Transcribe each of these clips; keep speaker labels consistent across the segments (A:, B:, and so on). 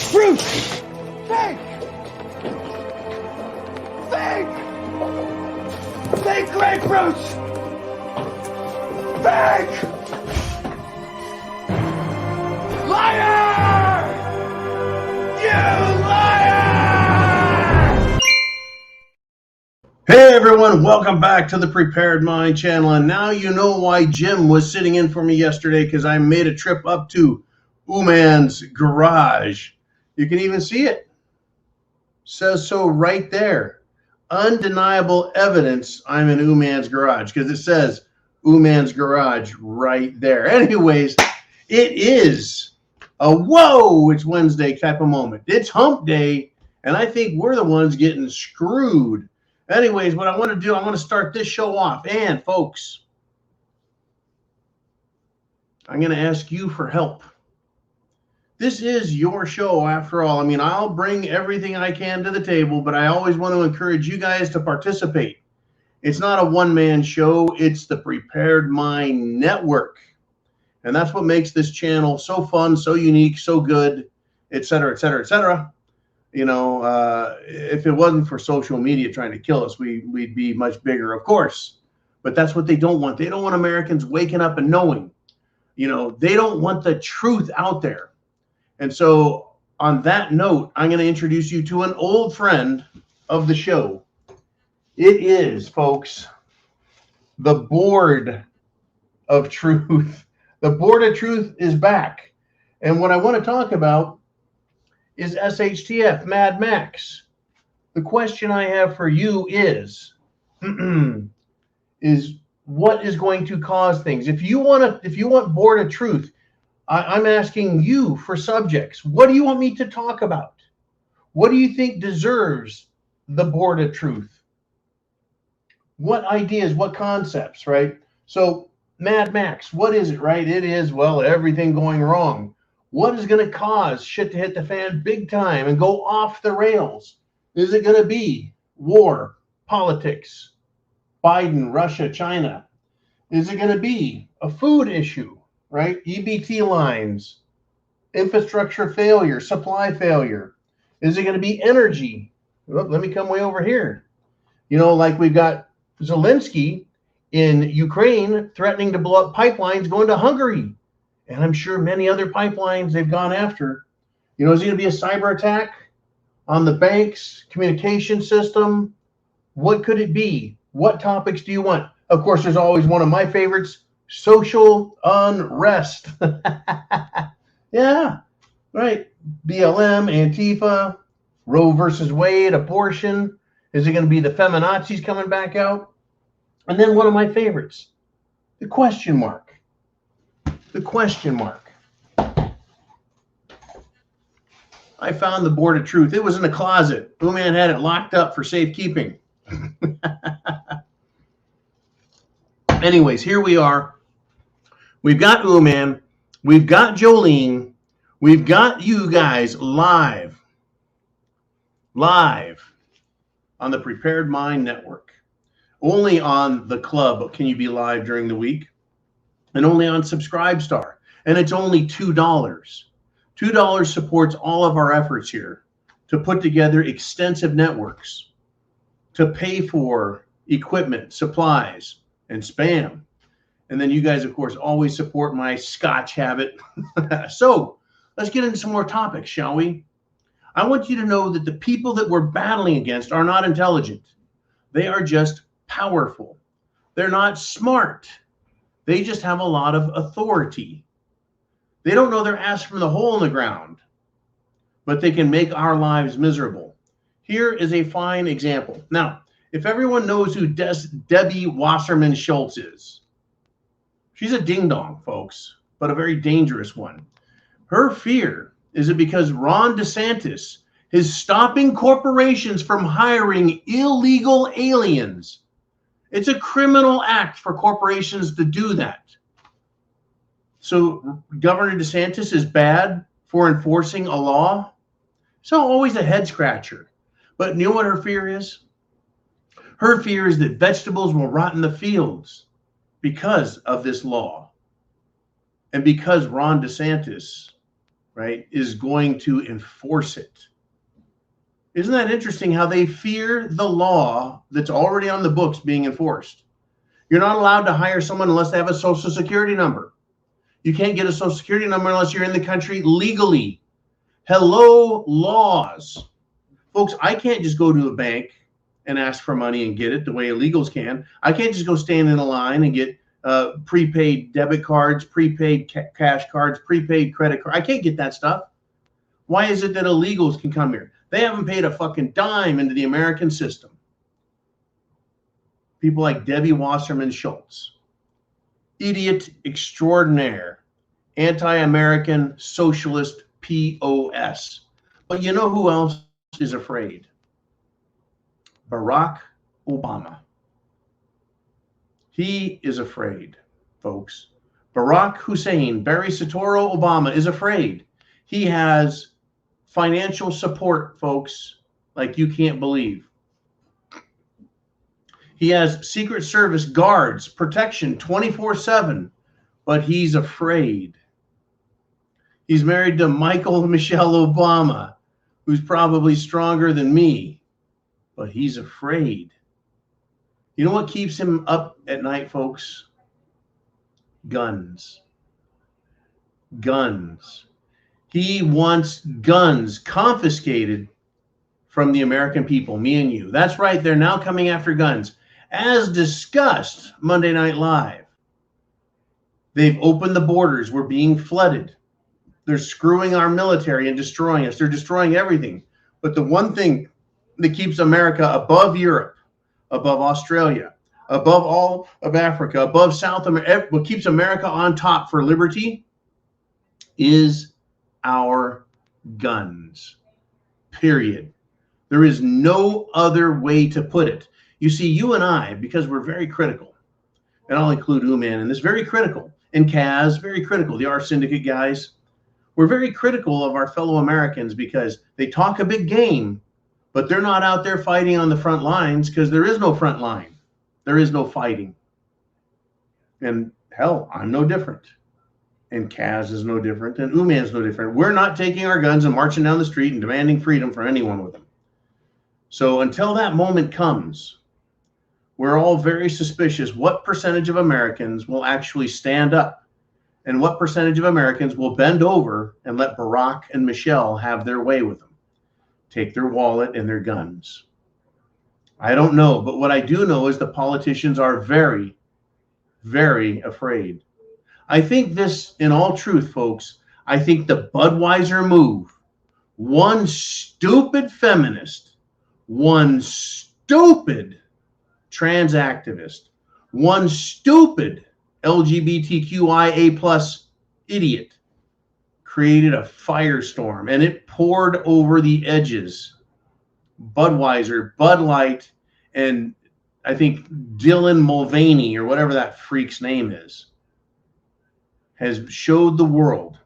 A: grapefruit! Fake! Fake! Fake grapefruit! Fake! Liar! You liar!
B: Hey everyone, welcome back to the Prepared Mind channel. And now you know why Jim was sitting in for me yesterday, because I made a trip up to Uman's garage. You can even see it. Says so right there. Undeniable evidence I'm in Uman's garage, because it says Uman's garage right there. Anyways, it is a whoa, it's Wednesday type of moment. It's hump day, and I think we're the ones getting screwed. Anyways, what I want to do, I want to start this show off. And folks, I'm going to ask you for help. This is your show after all. I mean, I'll bring everything I can to the table, but I always want to encourage you guys to participate. It's not a one-man show. It's the Prepared Mind Network. And that's what makes this channel so fun, so unique, so good, et cetera, et cetera, et cetera. You know, if it wasn't for social media trying to kill us, we'd be much bigger, of course. But that's what they don't want. They don't want Americans waking up and knowing. You know, they don't want the truth out there. And so on that note, I'm going to introduce you to an old friend of the show. It is, folks, the Board of Truth. The Board of Truth is back. And what I want to talk about is SHTF, Mad Max. The question I have for you is, is what is going to cause things? If you want Board of Truth, I'm asking you for subjects. What do you want me to talk about? What do you think deserves the Board of Truth? What ideas, what concepts, right? So Mad Max, what is it, right? It is, well, everything going wrong. What is going to cause shit to hit the fan big time and go off the rails? Is it going to be war, politics, Biden, Russia, China? Is it going to be a food issue, right? EBT lines, infrastructure failure, supply failure? Is it going to be energy? Well, let me come way over here. You know, like we've got Zelensky in Ukraine threatening to blow up pipelines going to Hungary. And I'm sure many other pipelines they've gone after. You know, is it going to be a cyber attack on the banks, communication system? What could it be? What topics do you want? Of course, there's always one of my favorites, social unrest. Yeah, right. BLM, Antifa, Roe versus Wade, abortion. Is it going to be the feminazis coming back out? And then one of my favorites, the question mark. The question mark. I found the Board of Truth. It was in a closet. Uman had it locked up for safekeeping. Anyways, here we are. We've got Uman. We've got Jolene. We've got you guys live on the Prepared Mind Network. Only on the club can you be live during the week. And only on Subscribestar. And it's only $2. $2 supports all of our efforts here to put together extensive networks, to pay for equipment, supplies, and spam. And then you guys, of course, always support my Scotch habit. So let's get into some more topics, shall we? I want you to know that the people that we're battling against are not intelligent. They are just powerful. They're not smart. They just have a lot of authority. They don't know their ass from the hole in the ground, but they can make our lives miserable. Here is a fine example. Now, if everyone knows who Debbie Wasserman Schultz is, she's a ding-dong, folks, but a very dangerous one. Her fear is that because Ron DeSantis is stopping corporations from hiring illegal aliens, it's a criminal act for corporations to do that. So Governor DeSantis is bad for enforcing a law? So always a head scratcher. But you know what her fear is? Her fear is that vegetables will rot in the fields because of this law. And because Ron DeSantis right, is going to enforce it. Isn't that interesting how they fear the law that's already on the books being enforced? You're not allowed to hire someone unless they have a social security number. You can't get a social security number unless you're in the country legally. Hello, laws. Folks, I can't just go to a bank and ask for money and get it the way illegals can. I can't just go stand in a line and get prepaid debit cards, prepaid cash cards, prepaid credit cards. I can't get that stuff. Why is it that illegals can come here? They haven't paid a fucking dime into the American system. People like Debbie Wasserman Schultz, idiot extraordinaire, anti-American socialist POS. But you know who else is afraid? Barack Obama. He is afraid, folks. Barack Hussein, Barry Soetoro Obama is afraid. He has financial support, folks, like you can't believe. He has Secret Service guards, protection 24/7, but he's afraid. He's married to Michael Michelle Obama, who's probably stronger than me, but he's afraid. You know what keeps him up at night, folks? Guns. Guns. He wants guns confiscated from the American people, me and you. That's right, they're now coming after guns. As discussed Monday Night Live, they've opened the borders. We're being flooded. They're screwing our military and destroying us. They're destroying everything. But the one thing that keeps America above Europe, above Australia, above all of Africa, above South America, what keeps America on top for liberty is our guns. Period. There is no other way to put it. You see, you and I, because we're very critical, and I'll include Uman in this, very critical, and Kaz, very critical, the R Syndicate guys, we're very critical of our fellow Americans because they talk a big game, but they're not out there fighting on the front lines because there is no front line. There is no fighting. And hell, I'm no different. And Kaz is no different, and Uman's no different. We're not taking our guns and marching down the street and demanding freedom for anyone with them. So until that moment comes, we're all very suspicious what percentage of Americans will actually stand up and what percentage of Americans will bend over and let Barack and Michelle have their way with them, take their wallet and their guns. I don't know, but what I do know is the politicians are very, very afraid. I think this, in all truth, folks, I think the Budweiser move, one stupid feminist, one stupid trans activist, one stupid LGBTQIA plus idiot created a firestorm, and it poured over the edges. Budweiser, Bud Light, and I think Dylan Mulvaney, or whatever that freak's name is, has showed the world,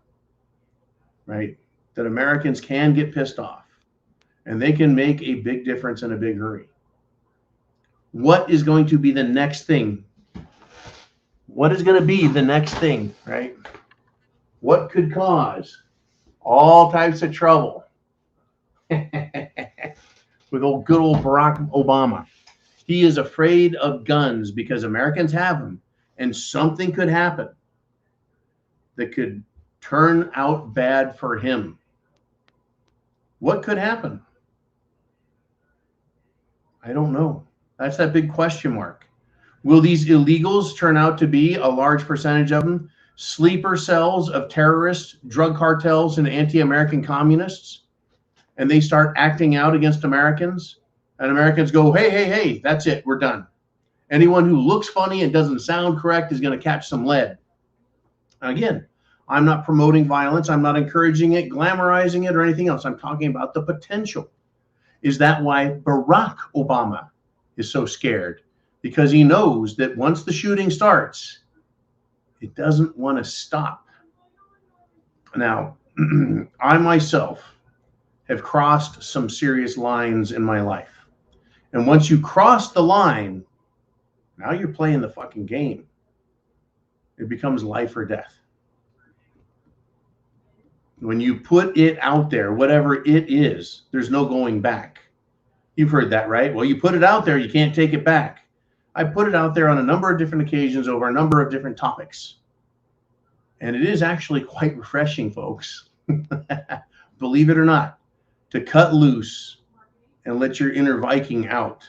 B: right, that Americans can get pissed off and they can make a big difference in a big hurry. What is going to be the next thing? What is going to be the next thing, right? What could cause all types of trouble with good old Barack Obama? He is afraid of guns because Americans have them, and something could happen that could turn out bad for him. What could happen? I don't know. That's that big question mark. Will these illegals turn out to be, a large percentage of them, sleeper cells of terrorists, drug cartels, and anti-American communists? And they start acting out against Americans? And Americans go, hey, hey, hey, that's it, we're done. Anyone who looks funny and doesn't sound correct is going to catch some lead. Again, I'm not promoting violence. I'm not encouraging it, glamorizing it, or anything else. I'm talking about the potential. Is that why Barack Obama is so scared? Because he knows that once the shooting starts, it doesn't want to stop. Now, I myself have crossed some serious lines in my life. And once you cross the line, now you're playing the fucking game. It becomes life or death. When you put it out there, whatever it is, there's no going back. You've heard that, right? Well, you put it out there, you can't take it back. I put it out there on a number of different occasions over a number of different topics. And it is actually quite refreshing, folks, believe it or not, to cut loose and let your inner Viking out.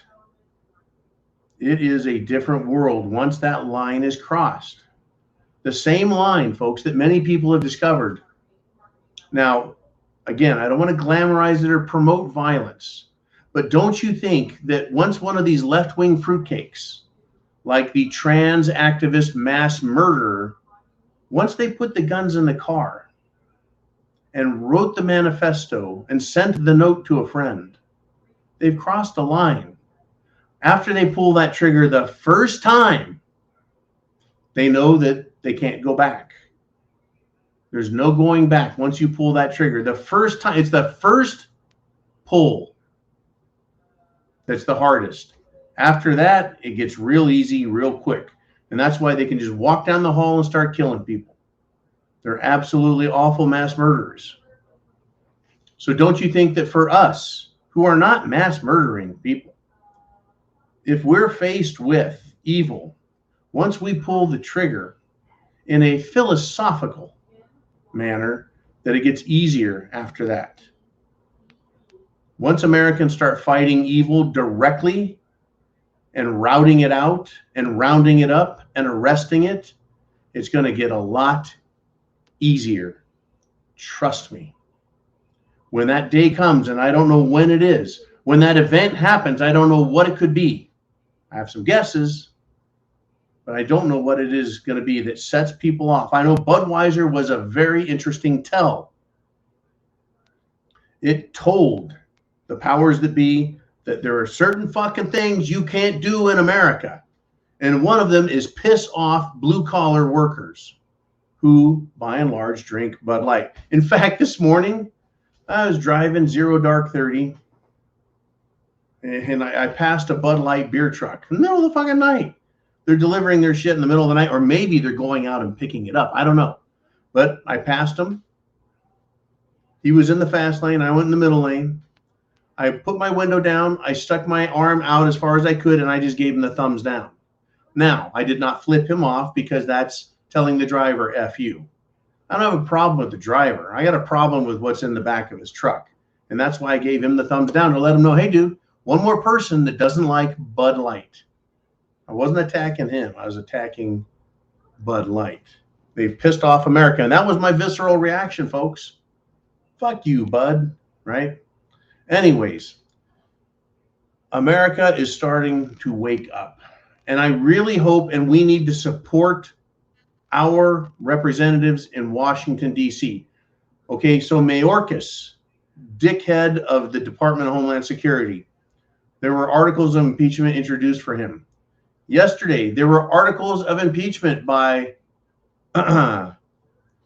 B: It is a different world once that line is crossed. The same line, folks, that many people have discovered. Now, again, I don't want to glamorize it or promote violence, but don't you think that once one of these left-wing fruitcakes, like the trans activist mass murderer, once they put the guns in the car and wrote the manifesto and sent the note to a friend, they've crossed the line. After they pull that trigger the first time, they know that they can't go back. There's no going back once you pull that trigger. The first time, it's the first pull that's the hardest. After that, it gets real easy, real quick. And that's why they can just walk down the hall and start killing people. They're absolutely awful mass murderers. So don't you think that for us, who are not mass murdering people, if we're faced with evil, once we pull the trigger in a philosophical manner, that it gets easier after that. Once Americans start fighting evil directly and routing it out and rounding it up and arresting it, it's going to get a lot easier. Trust me. When that day comes, and I don't know when it is, when that event happens, I don't know what it could be. I have some guesses, but I don't know what it is going to be that sets people off. I know Budweiser was a very interesting tell. It told the powers that be that there are certain fucking things you can't do in America. And one of them is piss off blue-collar workers who, by and large, drink Bud Light. In fact, this morning, I was driving 0 dark 30, and I passed a Bud Light beer truck in the middle of the fucking night. They're delivering their shit in the middle of the night, or maybe they're going out and picking it up. I don't know. But I passed him. He was in the fast lane. I went in the middle lane. I put my window down. I stuck my arm out as far as I could, and I just gave him the thumbs down. Now, I did not flip him off because that's telling the driver, F you. I don't have a problem with the driver. I got a problem with what's in the back of his truck. And that's why I gave him the thumbs down, to let him know, hey, dude, one more person that doesn't like Bud Light. I wasn't attacking him. I was attacking Bud Light. They've pissed off America. And that was my visceral reaction, folks. Fuck you, Bud, right? Anyways, America is starting to wake up. And I really hope, and we need to support our representatives in Washington, D.C. Okay, so Mayorkas, dickhead of the Department of Homeland Security, there were articles of impeachment introduced for him. Yesterday, there were articles of impeachment by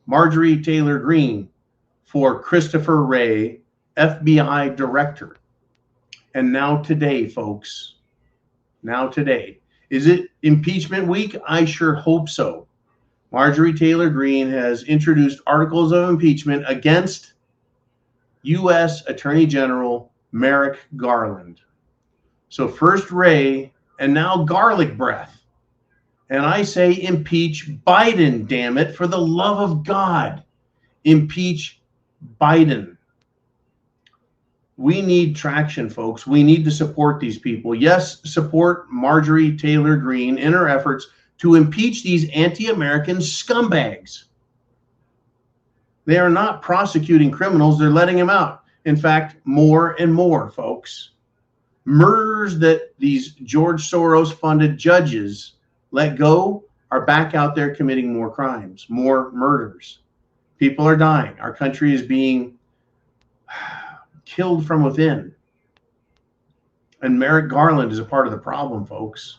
B: Marjorie Taylor Greene for Christopher Wray, FBI director. And now today, folks, now today. Is it impeachment week? I sure hope so. Marjorie Taylor Greene has introduced articles of impeachment against U.S. Attorney General Merrick Garland. So first Wray, and now garlic breath. And I say impeach Biden, damn it, for the love of God. Impeach Biden. We need traction, folks. We need to support these people. Yes, support Marjorie Taylor Greene in her efforts to impeach these anti-American scumbags. They are not prosecuting criminals. They're letting them out. In fact, more and more, folks. Murderers that these George Soros-funded judges let go are back out there committing more crimes, more murders. People are dying. Our country is being killed from within. And Merrick Garland is a part of the problem, folks.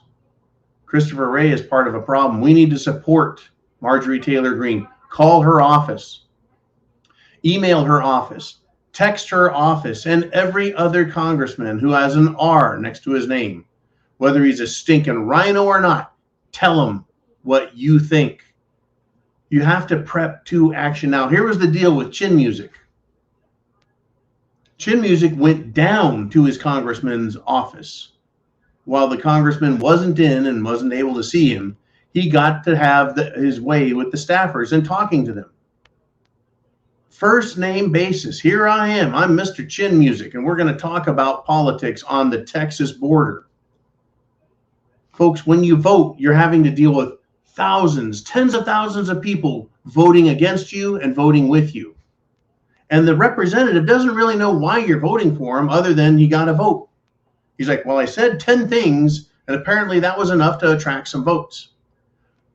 B: Christopher Wray is part of a problem. We need to support Marjorie Taylor Greene. Call her office. Email her office. Text her office, and every other congressman who has an R next to his name, whether he's a stinking rhino or not, tell him what you think. You have to prep to action. Now, here was the deal with chin music. Chin music went down to his congressman's office. While the congressman wasn't in and wasn't able to see him, he got to have his way with the staffers and talking to them. First name basis. Here I am. I'm Mr. Chin Music, and we're going to talk about politics on the Texas border. Folks, when you vote, you're having to deal with thousands, tens of thousands of people voting against you and voting with you. And the representative doesn't really know why you're voting for him other than he got a vote. He's like, well, I said 10 things, and apparently that was enough to attract some votes.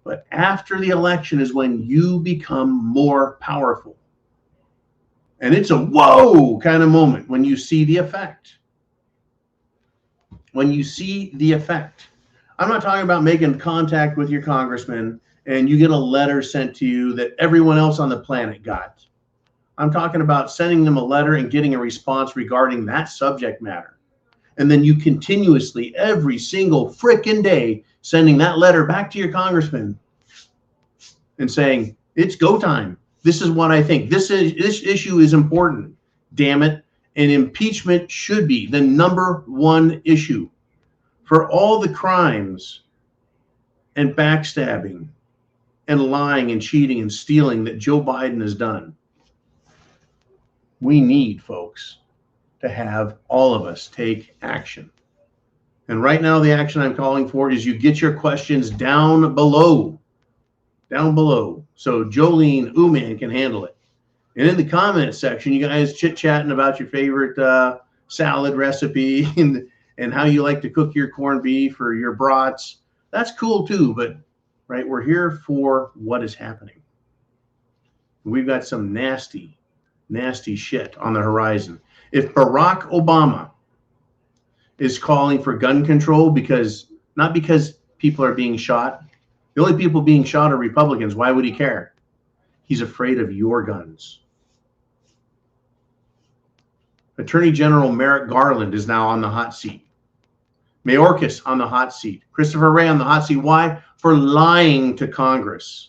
B: But after the election is when you become more powerful. And it's a whoa kind of moment when you see the effect. When you see the effect. I'm not talking about making contact with your congressman and you get a letter sent to you that everyone else on the planet got. I'm talking about sending them a letter and getting a response regarding that subject matter. And then you continuously, every single frickin' day, sending that letter back to your congressman and saying, it's go time. This is what I think. This issue is important, damn it. And impeachment should be the #1 issue for all the crimes and backstabbing and lying and cheating and stealing that Joe Biden has done. We need, folks, to have all of us take action. And right now, the action I'm calling for is you get your questions down below. Down below. So Jolene Uman can handle it. And in the comments section, you guys chit-chatting about your favorite salad recipe and how you like to cook your corned beef or your brats. That's cool too, but right, we're here for what is happening. We've got some nasty, nasty shit on the horizon. If Barack Obama is calling for gun control not because people are being shot, the only people being shot are Republicans. Why would he care? He's afraid of your guns. Attorney General Merrick Garland is now on the hot seat. Mayorkas on the hot seat. Christopher Wray on the hot seat. Why? For lying to Congress.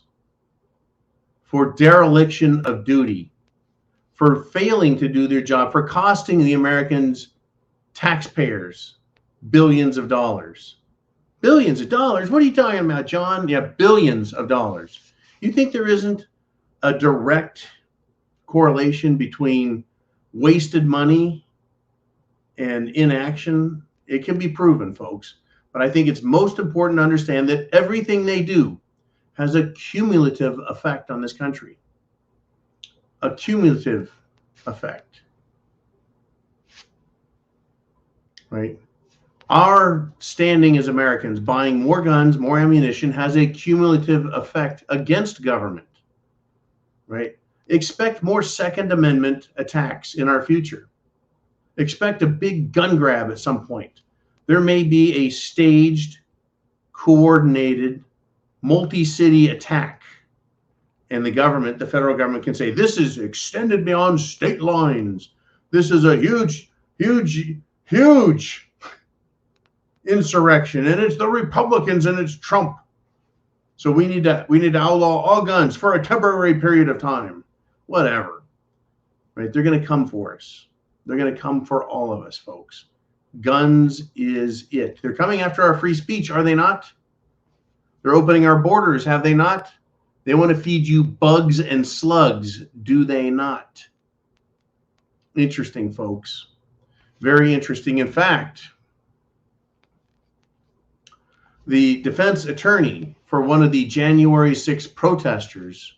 B: For dereliction of duty. For failing to do their job. For costing the Americans, taxpayers, billions of dollars. Billions of dollars? What are you talking about, John? Yeah, billions of dollars. You think there isn't a direct correlation between wasted money and inaction? It can be proven, folks. But I think it's most important to understand that everything they do has a cumulative effect on this country. A cumulative effect. Right? Our standing as Americans, buying more guns, more ammunition, has a cumulative effect against government, right? Expect more Second Amendment attacks in our future. Expect a big gun grab at some point. There may be a staged, coordinated, multi-city attack. And the government, the federal government, can say, this is extended beyond state lines. This is a huge, huge, huge insurrection, and it's the Republicans and it's Trump. So we need to outlaw all guns for a temporary period of time. Whatever. Right? They're going to come for us. They're going to come for all of us, folks. Guns is it. They're coming after our free speech, are they not? They're opening our borders, have they not? They want to feed you bugs and slugs, do they not? Interesting, folks. Very interesting. In fact, the defense attorney for one of the January 6th protesters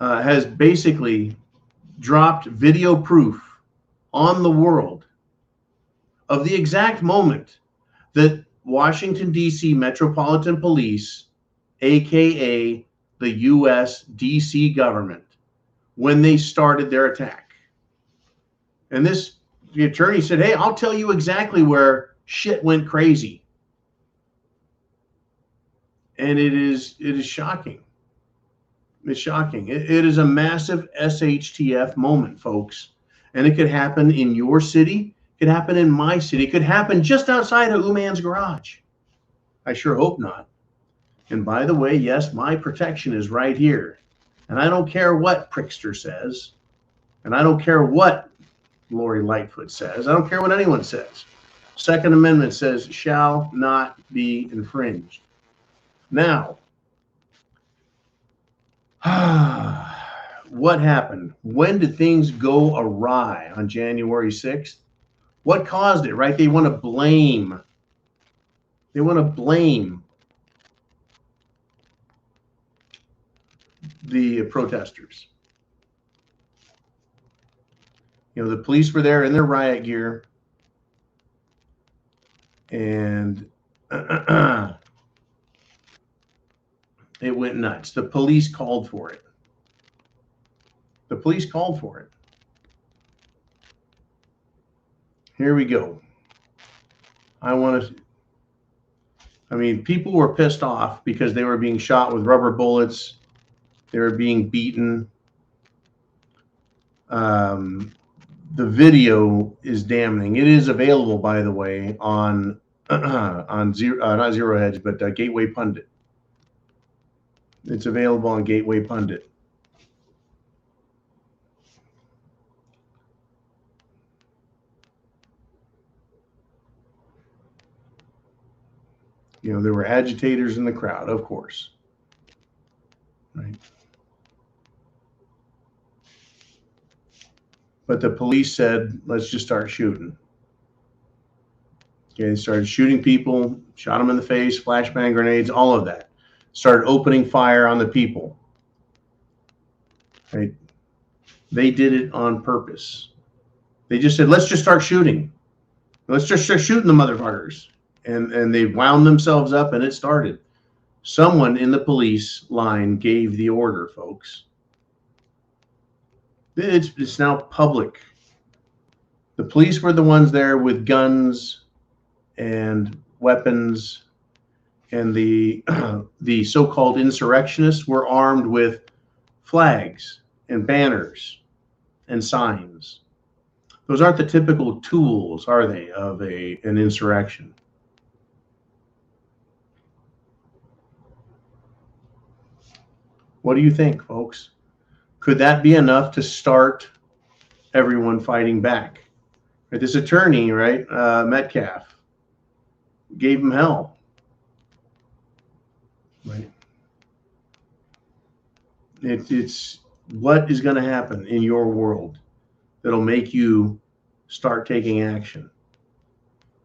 B: has basically dropped video proof on the world of the exact moment that Washington, D.C. Metropolitan Police, aka the U.S. D.C. government, when they started their attack. And the attorney said, hey, I'll tell you exactly where shit went crazy. And it is shocking. It's shocking. It is a massive SHTF moment, folks. And it could happen in your city. It could happen in my city. It could happen just outside of Uman's garage. I sure hope not. And by the way, yes, my protection is right here. And I don't care what Prickster says. And I don't care what Lori Lightfoot says. I don't care what anyone says. Second Amendment says shall not be infringed. Now, what happened? When did things go awry on January 6th? What caused it, right? They want to blame. They want to blame the protesters. You know, the police were there in their riot gear, and it went nuts. The police called for it. The police called for it. Here we go. I mean, people were pissed off because they were being shot with rubber bullets. They were being beaten. The video is damning. It is available, by the way, on not Zero Hedge, but Gateway Pundit. It's available on Gateway Pundit. You know, there were agitators in the crowd, of course. Right. But the police said, let's just start shooting. Okay, they started shooting people, shot them in the face, flashbang grenades, all of that. Started opening fire on the people. Right? They did it on purpose. They just said, let's just start shooting. Let's just start shooting the motherfuckers. And they wound themselves up, and it started. Someone in the police line gave the order, folks. It's now public. The police were the ones there with guns and weapons, and the the so-called insurrectionists were armed with flags and banners and signs. Those aren't the typical tools, are they, of an insurrection? What do you think, folks? Could that be enough to start everyone fighting back? Right, this attorney, right, Metcalf, gave him hell. Right. It's what is going to happen in your world that'll make you start taking action.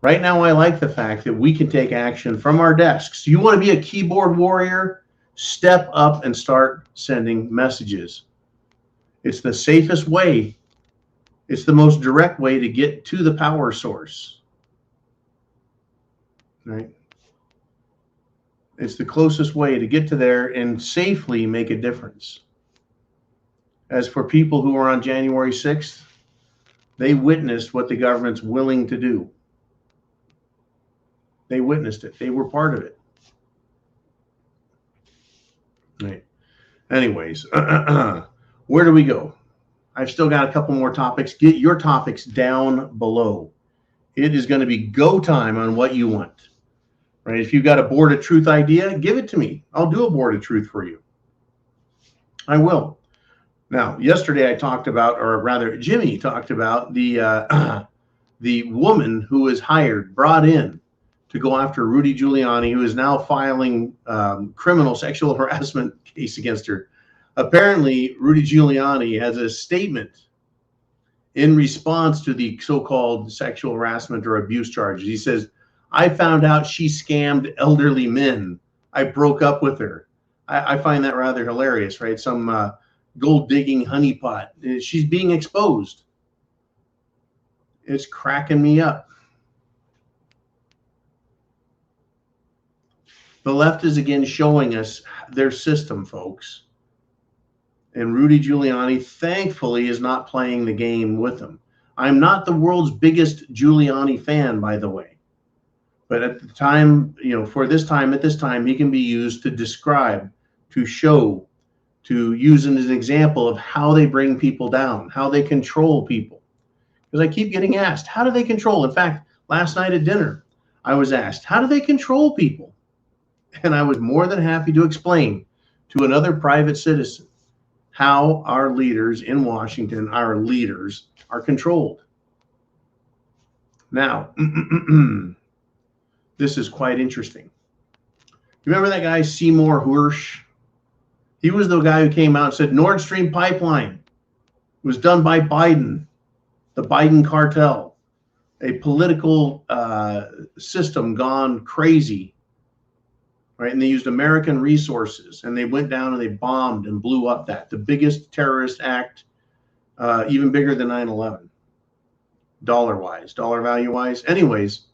B: Right now, I like the fact that we can take action from our desks. You want to be a keyboard warrior? Step up and start sending messages. It's the safest way. It's the most direct way to get to the power source. Right? It's the closest way to get to there and safely make a difference. As for people who are on January 6th, they witnessed what the government's willing to do. They witnessed it. They were part of it. Right. Anyways, where do we go? I've still got a couple more topics. Get your topics down below. It is going to be go time on what you want. Right? If you've got a board of truth idea, give it to me. I'll do a board of truth for you. I will. Now, yesterday I talked about, or rather Jimmy talked about the woman who was brought in to go after Rudy Giuliani, who is now filing criminal sexual harassment case against her. Apparently, Rudy Giuliani has a statement in response to the so-called sexual harassment or abuse charges. He says, I found out she scammed elderly men. I broke up with her. I find that rather hilarious, right? Some gold-digging honeypot. She's being exposed. It's cracking me up. The left is again showing us their system, folks. And Rudy Giuliani, thankfully, is not playing the game with them. I'm not the world's biggest Giuliani fan, by the way. But at the time, you know, for this time, at this time, he can be used to describe, to show, to use as an example of how they bring people down, how they control people. Because I keep getting asked, how do they control? In fact, last night at dinner, I was asked, how do they control people? And I was more than happy to explain to another private citizen how our leaders in Washington, our leaders, are controlled. Now, this is quite interesting. Remember that guy, Seymour Hersh? He was the guy who came out and said Nord Stream pipeline was done by Biden, the Biden cartel, a political system gone crazy, right? And they used American resources, and they went down and they bombed and blew up the biggest terrorist act, even bigger than 9/11, dollar value-wise. Anyways,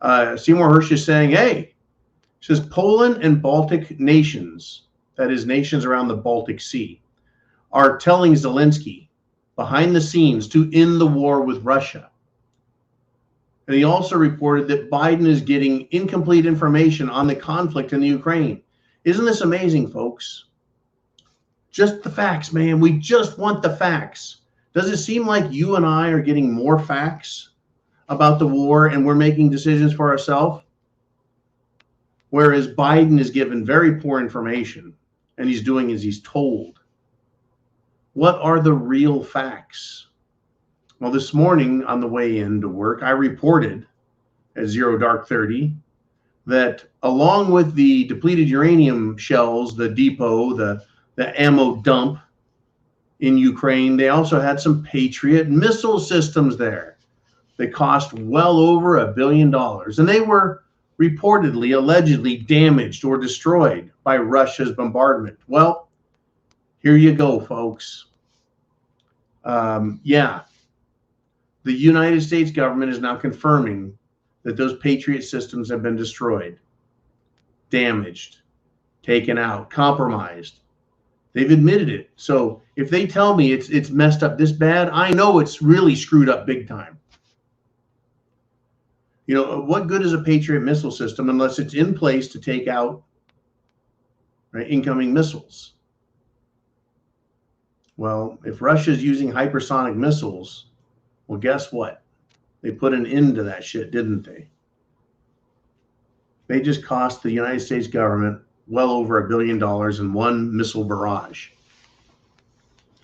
B: Seymour Hersh is saying, hey, he says Poland and Baltic nations, that is nations around the Baltic Sea, are telling Zelensky behind the scenes to end the war with Russia. And he also reported that Biden is getting incomplete information on the conflict in the Ukraine. Isn't this amazing, folks? Just the facts, man. We just want the facts. Does it seem like you and I are getting more facts about the war and we're making decisions for ourselves? Whereas Biden is given very poor information and he's doing as he's told. What are the real facts? Well, this morning on the way into work, I reported at 0 Dark 30 that along with the depleted uranium shells, the depot, the ammo dump in Ukraine, they also had some Patriot missile systems there. They cost well over $1 billion, and they were reportedly, allegedly damaged or destroyed by Russia's bombardment. Well, here you go, folks. The United States government is now confirming that those Patriot systems have been destroyed, damaged, taken out, compromised. They've admitted it. So if they tell me it's messed up this bad, I know it's really screwed up big time. You know, what good is a Patriot missile system unless it's in place to take out, right, incoming missiles? Well, if Russia's using hypersonic missiles, well, guess what? They put an end to that shit, didn't they? They just cost the United States government well over $1 billion in one missile barrage.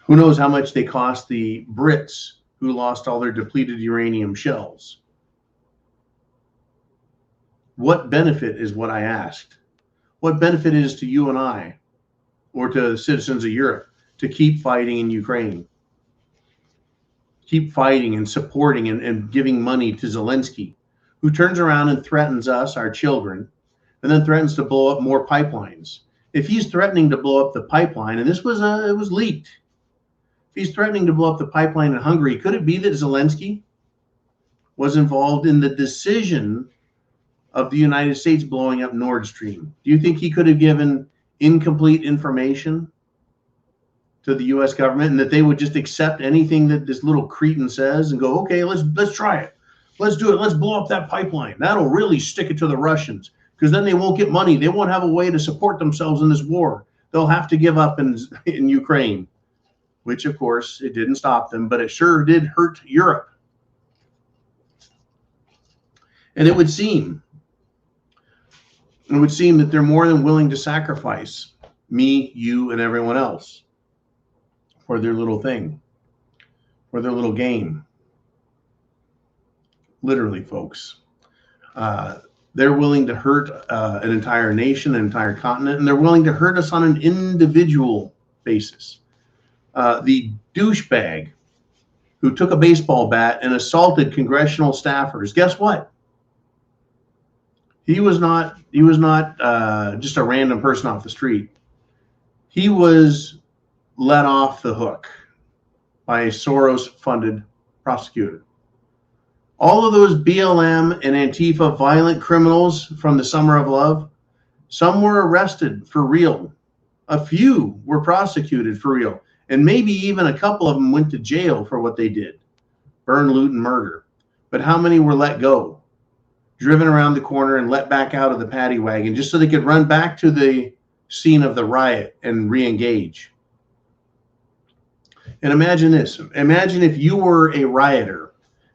B: Who knows how much they cost the Brits who lost all their depleted uranium shells? What benefit is what I asked? What benefit is to you and I, or to the citizens of Europe, to keep fighting in Ukraine? Keep fighting and supporting and giving money to Zelensky, who turns around and threatens us, our children, and then threatens to blow up more pipelines. If he's threatening to blow up the pipeline, and this was it was leaked, if he's threatening to blow up the pipeline in Hungary, could it be that Zelensky was involved in the decision of the United States blowing up Nord Stream? Do you think he could have given incomplete information to the U.S. government, and that they would just accept anything that this little cretin says and go, okay, let's try it. Let's do it. Let's blow up that pipeline. That'll really stick it to the Russians, because then they won't get money. They won't have a way to support themselves in this war. They'll have to give up in Ukraine, which, of course, it didn't stop them, but it sure did hurt Europe. And it would seem that they're more than willing to sacrifice me, you, and everyone else for their little thing, for their little game. Literally, folks. They're willing to hurt an entire nation, an entire continent, and they're willing to hurt us on an individual basis. The douchebag who took a baseball bat and assaulted congressional staffers, guess what? He was not just a random person off the street. He was let off the hook by a Soros-funded prosecutor. All of those BLM and Antifa violent criminals from the Summer of Love, some were arrested for real. A few were prosecuted for real. And maybe even a couple of them went to jail for what they did. Burn, loot, and murder. But how many were let go? Driven around the corner and let back out of the paddy wagon just so they could run back to the scene of the riot and re-engage. And imagine this. Imagine if you were a rioter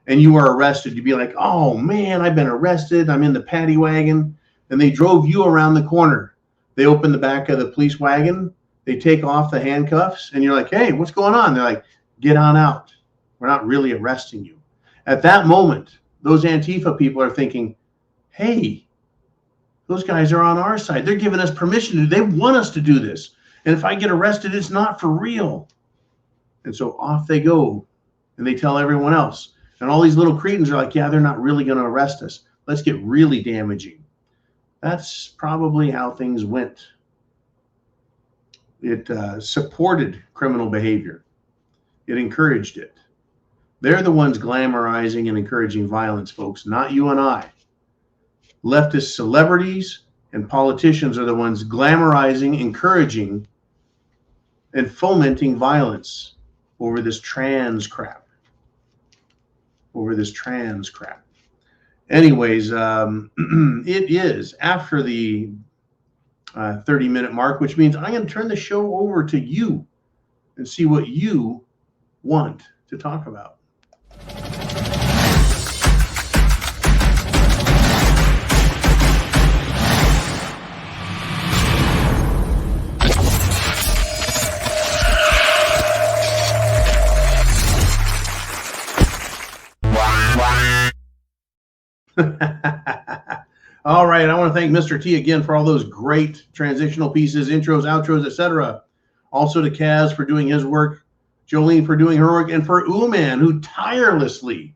B: and you were arrested. You'd be like, oh man, I've been arrested. I'm in the paddy wagon. And and they drove you around the corner. They open the back of the police wagon, they take off the handcuffs, and you're like, hey, what's going on? They're like, get on out. We're not really arresting you. At that moment, those Antifa people are thinking, hey, those guys are on our side. They're giving us permission to, they want us to do this. And if I get arrested, it's not for real. And so off they go, and they tell everyone else. And all these little cretins are like, yeah, they're not really going to arrest us. Let's get really damaging. That's probably how things went. It supported criminal behavior. It encouraged it. They're the ones glamorizing and encouraging violence, folks, not you and I. Leftist celebrities and politicians are the ones glamorizing, encouraging, and fomenting violence over this trans crap. Anyways, it is after the 30-minute mark, which means I'm going to turn the show over to you and see what you want to talk about. All right, I want to thank Mr. T again for all those great transitional pieces, intros, outros, etc. Also to Kaz for doing his work, Jolene for doing her work, and for Uman, who tirelessly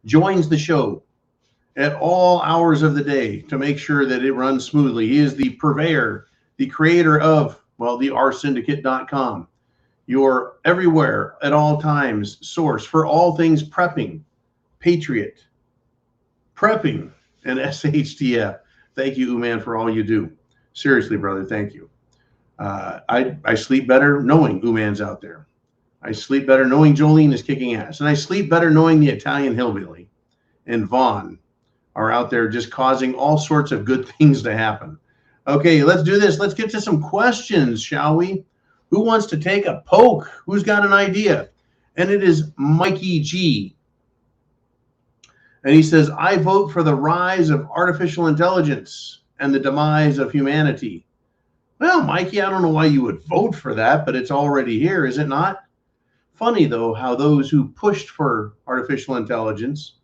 B: joins the show at all hours of the day to make sure that it runs smoothly. He is the purveyor, the creator of, well, the rsyndicate.com, your everywhere at all times source for all things prepping, patriot, prepping, and SHTF. Thank you, Uman, for all you do. Seriously, brother, thank you. I sleep better knowing Uman's out there. I sleep better knowing Jolene is kicking ass. And I sleep better knowing the Italian hillbilly and Vaughn are out there just causing all sorts of good things to happen. Okay, let's do this. Let's get to some questions, shall we? Who wants to take a poke? Who's got an idea? And it is Mikey G. And he says, I vote for the rise of artificial intelligence and the demise of humanity. Well, Mikey, I don't know why you would vote for that, but it's already here, is it not? Funny, though, how those who pushed for artificial intelligence,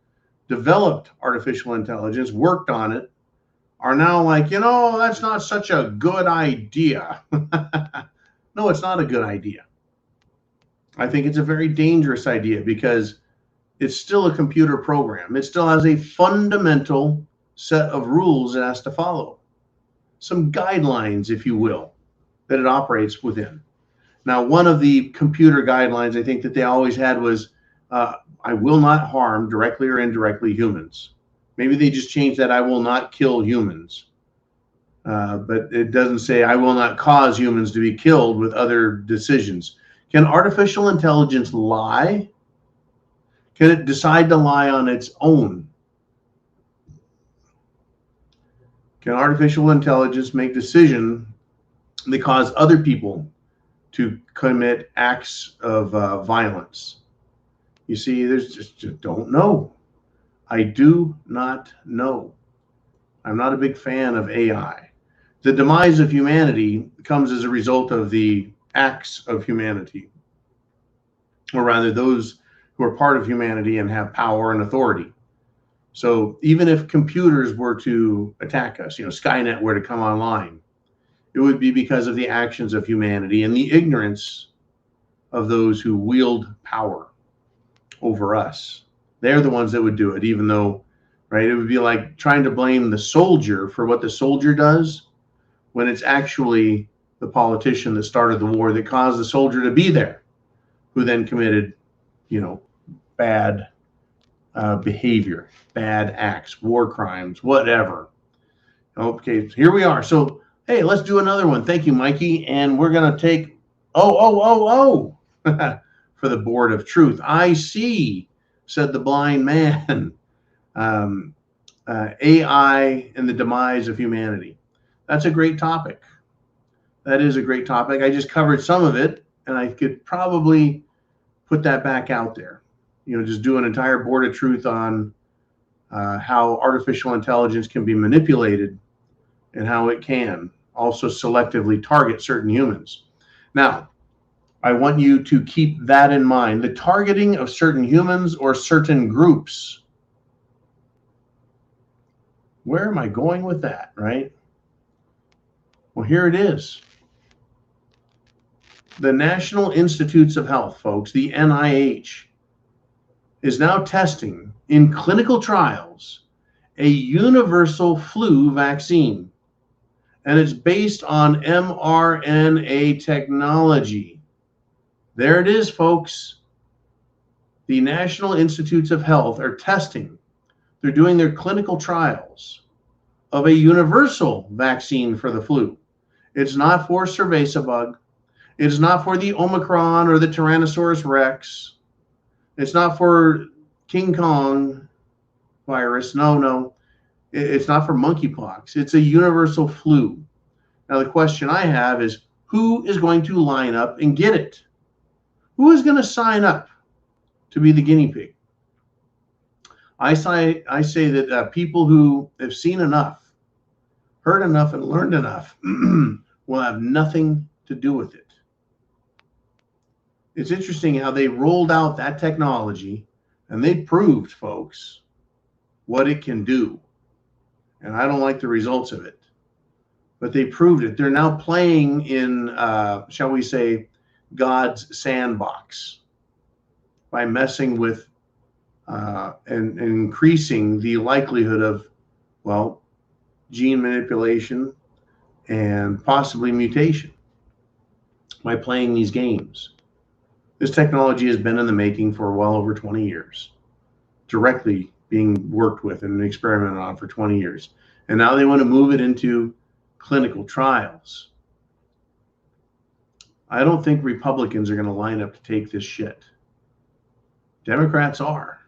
B: developed artificial intelligence, worked on it, are now like, you know, that's not such a good idea. No, it's not a good idea. I think it's a very dangerous idea because it's still a computer program. It still has a fundamental set of rules it has to follow. Some guidelines, if you will, that it operates within. Now, one of the computer guidelines I think that they always had was, I will not harm directly or indirectly humans. Maybe they just changed that, I will not kill humans. But it doesn't say I will not cause humans to be killed with other decisions. Can artificial intelligence lie? Can it decide to lie on its own? Can artificial intelligence make decisions that cause other people to commit acts of violence? You see, there's just don't know. I do not know. I'm not a big fan of AI. The demise of humanity comes as a result of the acts of humanity, or rather those who are part of humanity and have power and authority. So even if computers were to attack us, you know, Skynet were to come online, it would be because of the actions of humanity and the ignorance of those who wield power over us. They're the ones that would do it, even though, right, it would be like trying to blame the soldier for what the soldier does when it's actually the politician that started the war that caused the soldier to be there, who then committed, you know, bad behavior, bad acts, war crimes, whatever. Okay, here we are. So, hey, let's do another one. Thank you, Mikey. And we're going to take, for the board of truth. I see, said the blind man. AI and the demise of humanity. That's a great topic. That is a great topic. I just covered some of it, and I could probably put that back out there. You know, just do an entire board of truth on how artificial intelligence can be manipulated and how it can also selectively target certain humans. Now, I want you to keep that in mind. The targeting of certain humans or certain groups. Where am I going with that, right? Well, here it is. The National Institutes of Health, folks, the NIH, is now testing in clinical trials a universal flu vaccine. And it's based on mRNA technology. There it is, folks. The National Institutes of Health are testing. They're doing their clinical trials of a universal vaccine for the flu. It's not for cerveza bug. It's not for the Omicron or the Tyrannosaurus Rex. It's not for King Kong virus. No. It's not for monkeypox. It's a universal flu. Now, the question I have is, who is going to line up and get it? Who is going to sign up to be the guinea pig? I say that people who have seen enough, heard enough, and learned enough will have nothing to do with it. It's interesting how they rolled out that technology and they proved, folks, what it can do. And I don't like the results of it, but they proved it. They're now playing in, shall we say, God's sandbox by messing with and increasing the likelihood of, well, gene manipulation and possibly mutation by playing these games. This technology has been in the making for well over 20 years, directly being worked with and experimented on for 20 years. And now they want to move it into clinical trials. I don't think Republicans are going to line up to take this shit. Democrats are.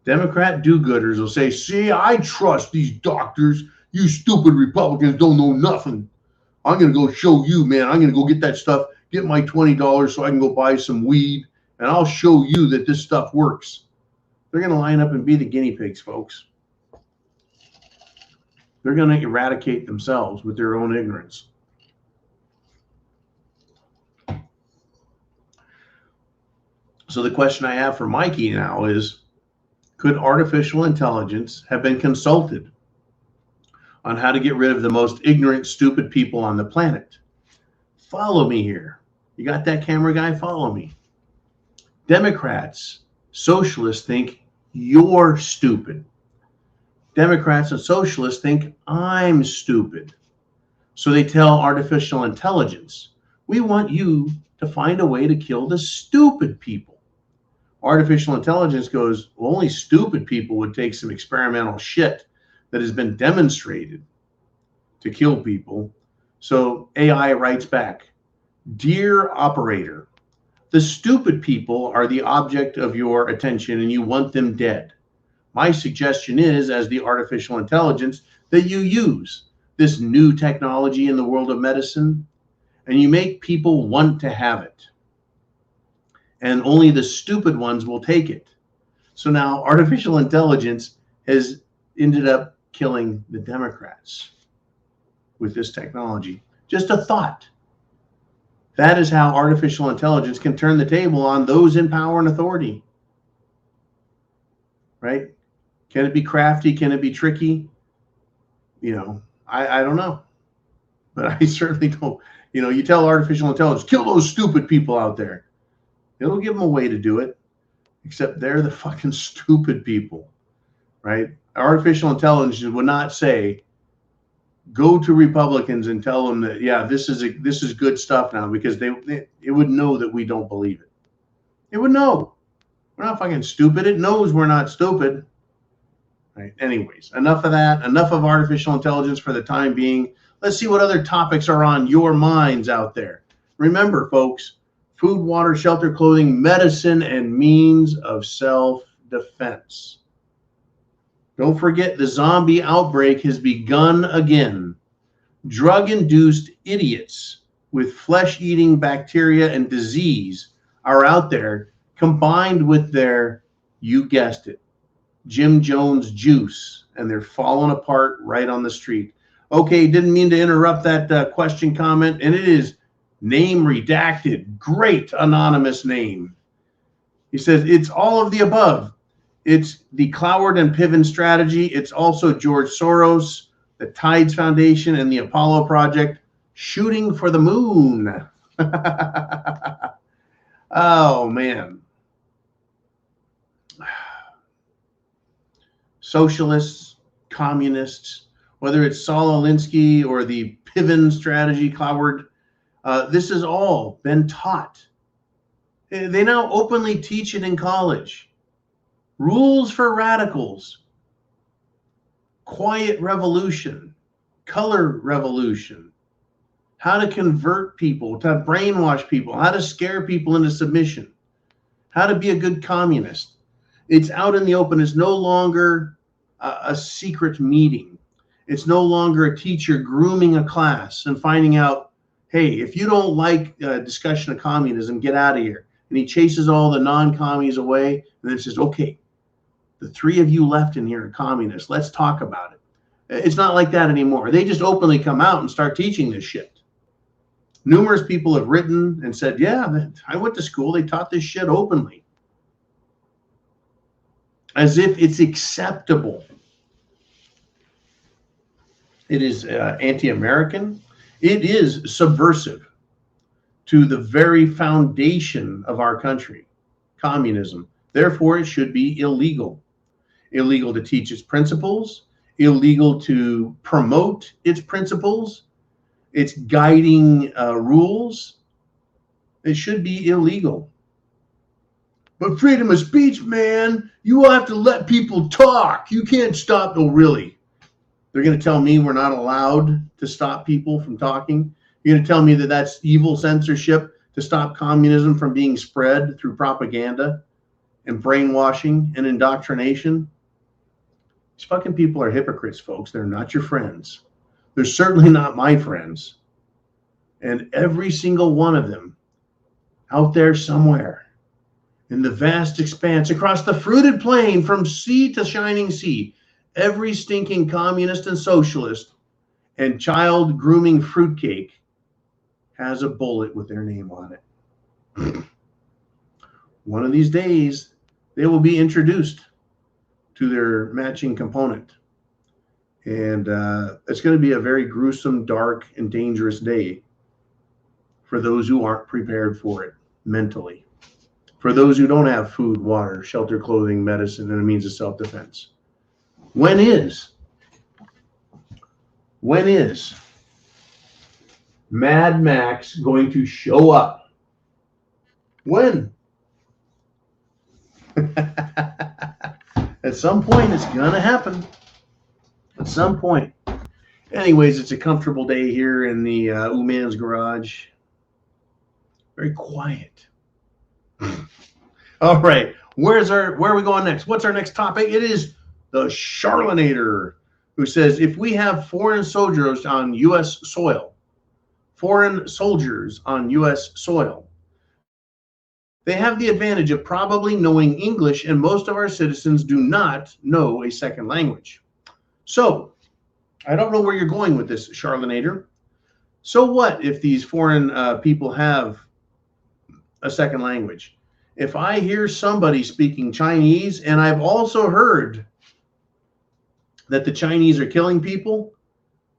B: Democrat do-gooders will say, see, I trust these doctors. You stupid Republicans don't know nothing. I'm going to go show you, man. I'm going to go get that stuff, get my $20 so I can go buy some weed, and I'll show you that this stuff works. They're going to line up and be the guinea pigs, folks. They're going to eradicate themselves with their own ignorance. So the question I have for Mikey now is, could artificial intelligence have been consulted on how to get rid of the most ignorant, stupid people on the planet? Follow me here. You got that, camera guy? Follow me. Democrats, socialists think you're stupid. Democrats and socialists think I'm stupid. So they tell artificial intelligence, we want you to find a way to kill the stupid people. Artificial intelligence goes, well, only stupid people would take some experimental shit that has been demonstrated to kill people. So AI writes back, dear operator, the stupid people are the object of your attention and you want them dead. My suggestion is, as the artificial intelligence, that you use this new technology in the world of medicine and you make people want to have it. And only the stupid ones will take it. So now artificial intelligence has ended up killing the Democrats with this technology. Just a thought. That is how artificial intelligence can turn the table on those in power and authority. Right? Can it be crafty? Can it be tricky? You know, I don't know. But I certainly don't. You know, you tell artificial intelligence, kill those stupid people out there. It'll give them a way to do it, except they're the fucking stupid people, right? Artificial intelligence would not say, go to Republicans and tell them that, yeah, this is good stuff now, because it would know that we don't believe it. It would know. We're not fucking stupid. It knows we're not stupid. Right? Anyways, enough of that. Enough of artificial intelligence for the time being. Let's see what other topics are on your minds out there. Remember, folks, food, water, shelter, clothing, medicine, and means of self-defense. Don't forget, the zombie outbreak has begun again. Drug-induced idiots with flesh-eating bacteria and disease are out there, combined with their, you guessed it, Jim Jones juice, and they're falling apart right on the street. Okay, didn't mean to interrupt that question comment, and it is name redacted. Great anonymous name. He says, it's all of the above. It's the Cloward and Piven strategy. It's also George Soros, the Tides Foundation, and the Apollo Project shooting for the moon. Oh, man. Socialists, communists, whether it's Saul Alinsky or the Piven strategy, Cloward, this has all been taught. They now openly teach it in college. Rules for radicals, quiet revolution, color revolution, how to convert people, to brainwash people, how to scare people into submission, how to be a good communist. It's out in the open. It's no longer a secret meeting. It's no longer a teacher grooming a class and finding out, hey, if you don't like discussion of communism, get out of here. And he chases all the non-commies away and then says, okay, the three of you left in here are communists. Let's talk about it. It's not like that anymore. They just openly come out and start teaching this shit. Numerous people have written and said, yeah, I went to school. They taught this shit openly. As if it's acceptable. It is anti-American. It is subversive to the very foundation of our country, communism. Therefore, it should be illegal. Illegal to teach its principles, illegal to promote its principles, its guiding rules. It should be illegal. But freedom of speech, man, you have to let people talk. You can't stop. Oh, really? They're going to tell me we're not allowed to stop people from talking? You're going to tell me that that's evil censorship to stop communism from being spread through propaganda and brainwashing and indoctrination? These fucking people are hypocrites, folks. They're not your friends. They're certainly not my friends. And every single one of them out there somewhere in the vast expanse across the fruited plain from sea to shining sea, every stinking communist and socialist and child grooming fruitcake has a bullet with their name on it. One of these days, they will be introduced to their matching component. And it's going to be a very gruesome, dark, and dangerous day for those who aren't prepared for it mentally. For those who don't have food, water, shelter, clothing, medicine, and a means of self-defense. When is Mad Max going to show up? When? At some point, it's going to happen. At some point. Anyways, it's a comfortable day here in the Uman's garage. Very quiet. All right. Where are we going next? What's our next topic? It is the Charlanator, who says, if we have foreign soldiers on U.S. soil, they have the advantage of probably knowing English, and most of our citizens do not know a second language. So, I don't know where you're going with this, Charlanator. So what if these foreign people have a second language? If I hear somebody speaking Chinese, and I've also heard that the Chinese are killing people,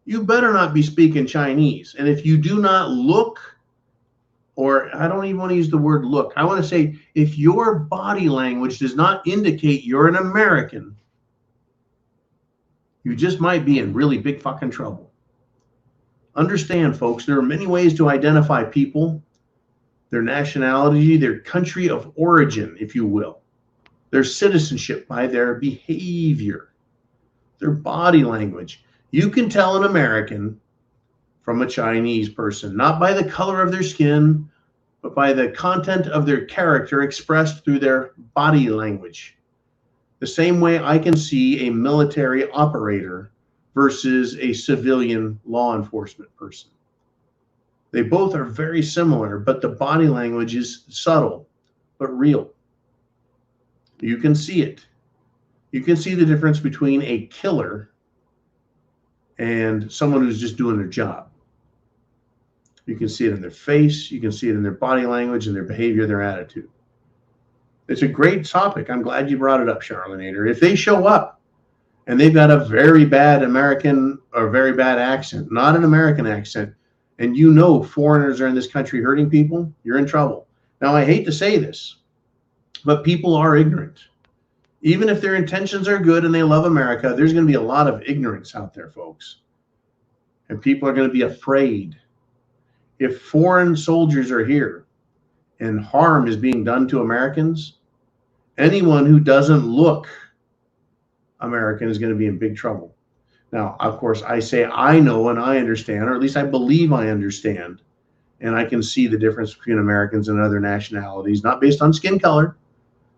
B: you better not be speaking Chinese. And if you do not look, or I don't even want to use the word look, I want to say if your body language does not indicate you're an American, you just might be in really big fucking trouble. Understand, folks, there are many ways to identify people, their nationality, their country of origin, if you will, their citizenship by their behavior, their body language. You can tell an American from a Chinese person, not by the color of their skin, but by the content of their character expressed through their body language. The same way I can see a military operator versus a civilian law enforcement person. They both are very similar, but the body language is subtle, but real. You can see it. You can see the difference between a killer and someone who's just doing their job. You can see it in their face. You can see it in their body language and their behavior, their attitude. It's a great topic. I'm glad you brought it up, Charlanator. If they show up and they've got a very bad American or very bad accent, not an American accent, and you know foreigners are in this country hurting people, you're in trouble. Now, I hate to say this, but people are ignorant. Even if their intentions are good and they love America, there's going to be a lot of ignorance out there, folks. And people are going to be afraid. If foreign soldiers are here and harm is being done to Americans, anyone who doesn't look American is going to be in big trouble. Now, of course, I say I know and I understand, or at least I believe I understand, and I can see the difference between Americans and other nationalities, not based on skin color.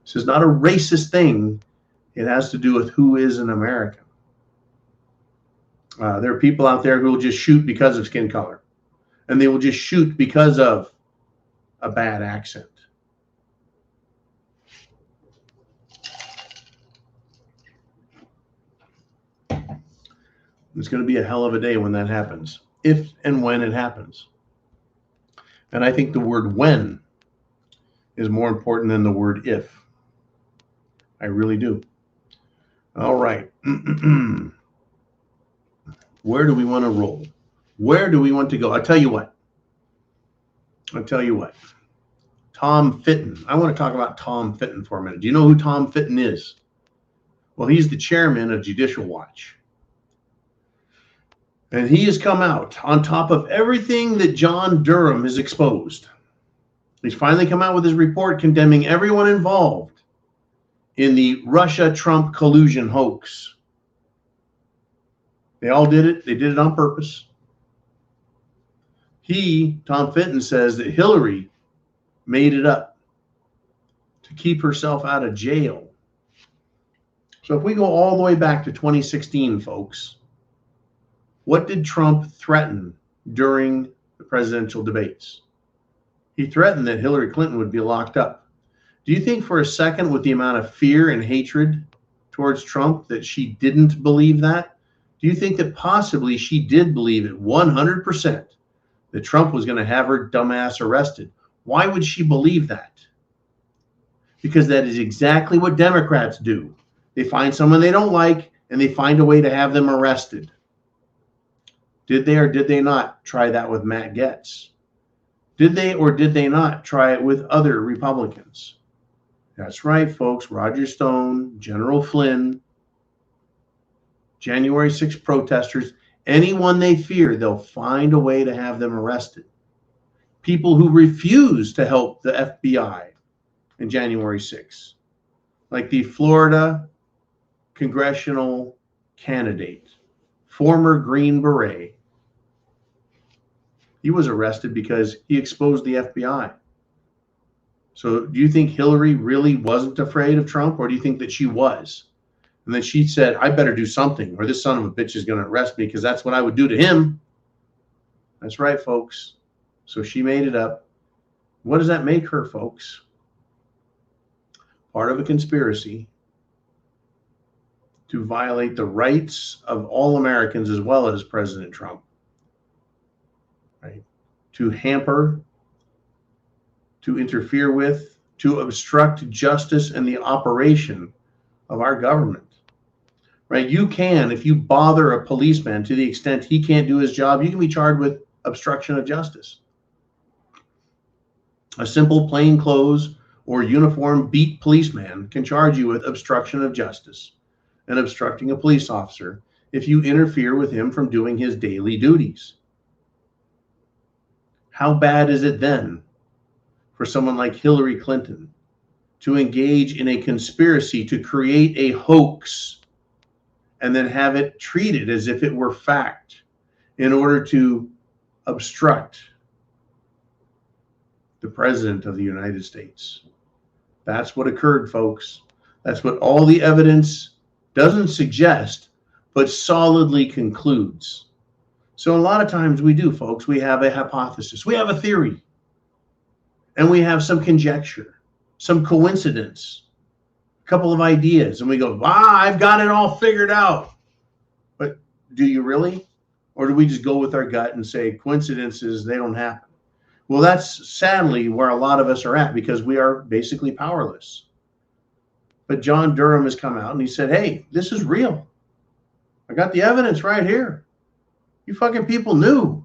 B: This is not a racist thing. It has to do with who is an American. There are people out there who will just shoot because of skin color, and they will just shoot because of a bad accent. It's going to be a hell of a day when that happens, if and when it happens. And I think the word when is more important than the word if. I really do. All right. Where do we want to roll? Where do we want to go? I'll tell you what. Tom Fitton. I want to talk about Tom Fitton for a minute. Do you know who Tom Fitton is? Well, he's the chairman of Judicial Watch. And he has come out on top of everything that John Durham has exposed. He's finally come out with his report condemning everyone involved in the Russia-Trump collusion hoax. They all did it. They did it on purpose. Tom Fitton, says that Hillary made it up to keep herself out of jail. So if we go all the way back to 2016, folks, what did Trump threaten during the presidential debates? He threatened that Hillary Clinton would be locked up. Do you think for a second, with the amount of fear and hatred towards Trump, that she didn't believe that? Do you think that possibly she did believe it 100% that Trump was going to have her dumbass arrested? Why would she believe that? Because that is exactly what Democrats do. They find someone they don't like and they find a way to have them arrested. Did they or did they not try that with Matt Gaetz? Did they or did they not try it with other Republicans? That's right, folks. Roger Stone, General Flynn, January 6th protesters, anyone they fear, they'll find a way to have them arrested. People who refuse to help the FBI in January 6th, like the Florida congressional candidate, former Green Beret. He was arrested because he exposed the FBI. So do you think Hillary really wasn't afraid of Trump, or do you think that she was? And then she said, I better do something, or this son of a bitch is going to arrest me because that's what I would do to him. That's right, folks. So she made it up. What does that make her, folks? Part of a conspiracy to violate the rights of all Americans as well as President Trump. Right? To hamper, to interfere with, to obstruct justice and the operation of our government. Right? You can, if you bother a policeman to the extent he can't do his job, you can be charged with obstruction of justice. A simple plainclothes or uniform beat policeman can charge you with obstruction of justice and obstructing a police officer if you interfere with him from doing his daily duties. How bad is it then for someone like Hillary Clinton to engage in a conspiracy to create a hoax and then have it treated as if it were fact in order to obstruct the President of the United States? That's what occurred, folks. That's what all the evidence doesn't suggest, but solidly concludes. So a lot of times we do, folks, we have a hypothesis, we have a theory, and we have some conjecture, some coincidence. couple of ideas, and we go, I've got it all figured out. But do you really? Or do we just go with our gut and say coincidences, they don't happen? Well, that's sadly where a lot of us are at, because we are basically powerless. But John Durham has come out and he said, hey, this is real. I got the evidence right here. You fucking people knew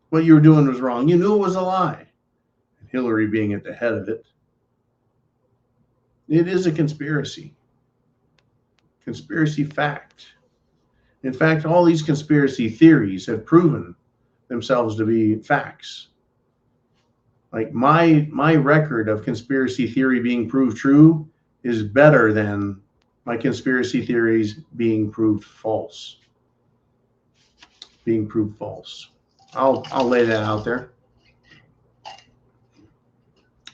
B: what you were doing was wrong. You knew it was a lie. And Hillary being at the head of it. It is a conspiracy. Conspiracy fact. In fact, all these conspiracy theories have proven themselves to be facts. Like my record of conspiracy theory being proved true is better than my conspiracy theories being proved false. Being proved false. I'll lay that out there.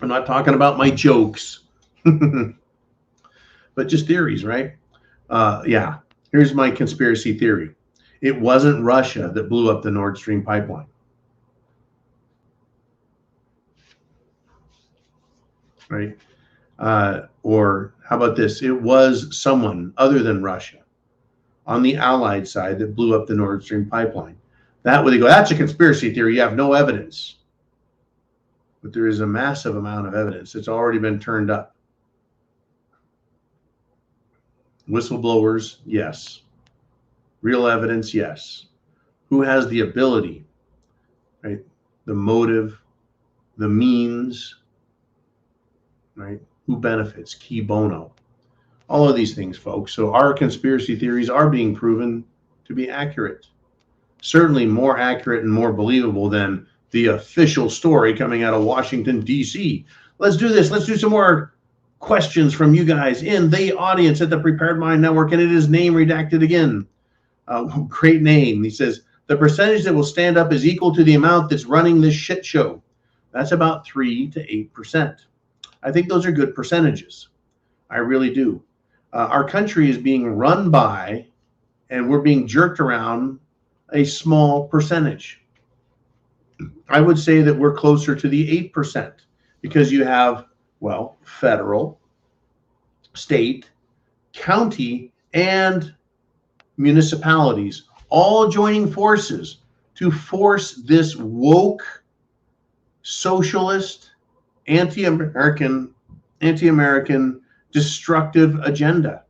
B: I'm not talking about my jokes, but just theories, right? Yeah. Here's my conspiracy theory. It wasn't Russia that blew up the Nord Stream pipeline. Right? Or how about this? It was someone other than Russia on the Allied side that blew up the Nord Stream pipeline. That way they go, that's a conspiracy theory. You have no evidence. But there is a massive amount of evidence that's already been turned up. Whistleblowers, yes. Real evidence, yes. Who has the ability, right? The motive, the means, right? Who benefits? Key bono. All of these things, folks. So our conspiracy theories are being proven to be accurate. Certainly more accurate and more believable than the official story coming out of Washington, D.C. Let's do this. Let's do some more questions from you guys in the audience at the Prepared Mind Network, and it is name redacted again. Great name. He says, the percentage that will stand up is equal to the amount that's running this shit show. That's about 3 to 8%. I think those are good percentages. I really do. Our country is being run by, and we're being jerked around, a small percentage. I would say that we're closer to the 8%, because you have, well, federal, state, county, and municipalities all joining forces to force this woke, socialist, anti-American, destructive agenda.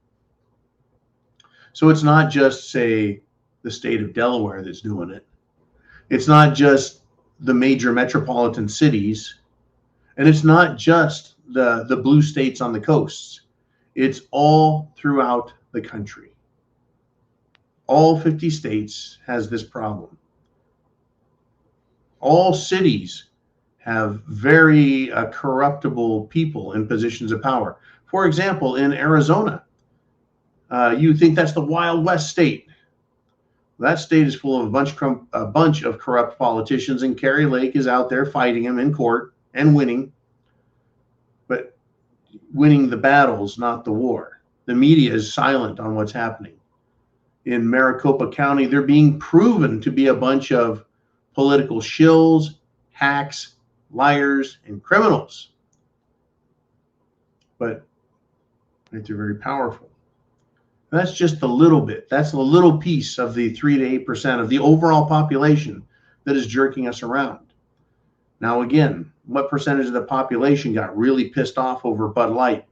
B: So it's not just, say, the state of Delaware that's doing it. It's not just the major metropolitan cities, and it's not just the blue states on the coasts. It's all throughout the country. All 50 states has this problem. All cities have very corruptible people in positions of power. For example, in Arizona, you think that's the Wild West state. That state is full of a bunch of corrupt politicians, and Kerry Lake is out there fighting them in court and winning, but winning the battles, not the war. The media is silent on what's happening. In Maricopa County, they're being proven to be a bunch of political shills, hacks, liars, and criminals. But they're very powerful. That's just a little bit. That's a little piece of the 3 to 8% of the overall population that is jerking us around. Now, again, what percentage of the population got really pissed off over Bud Light?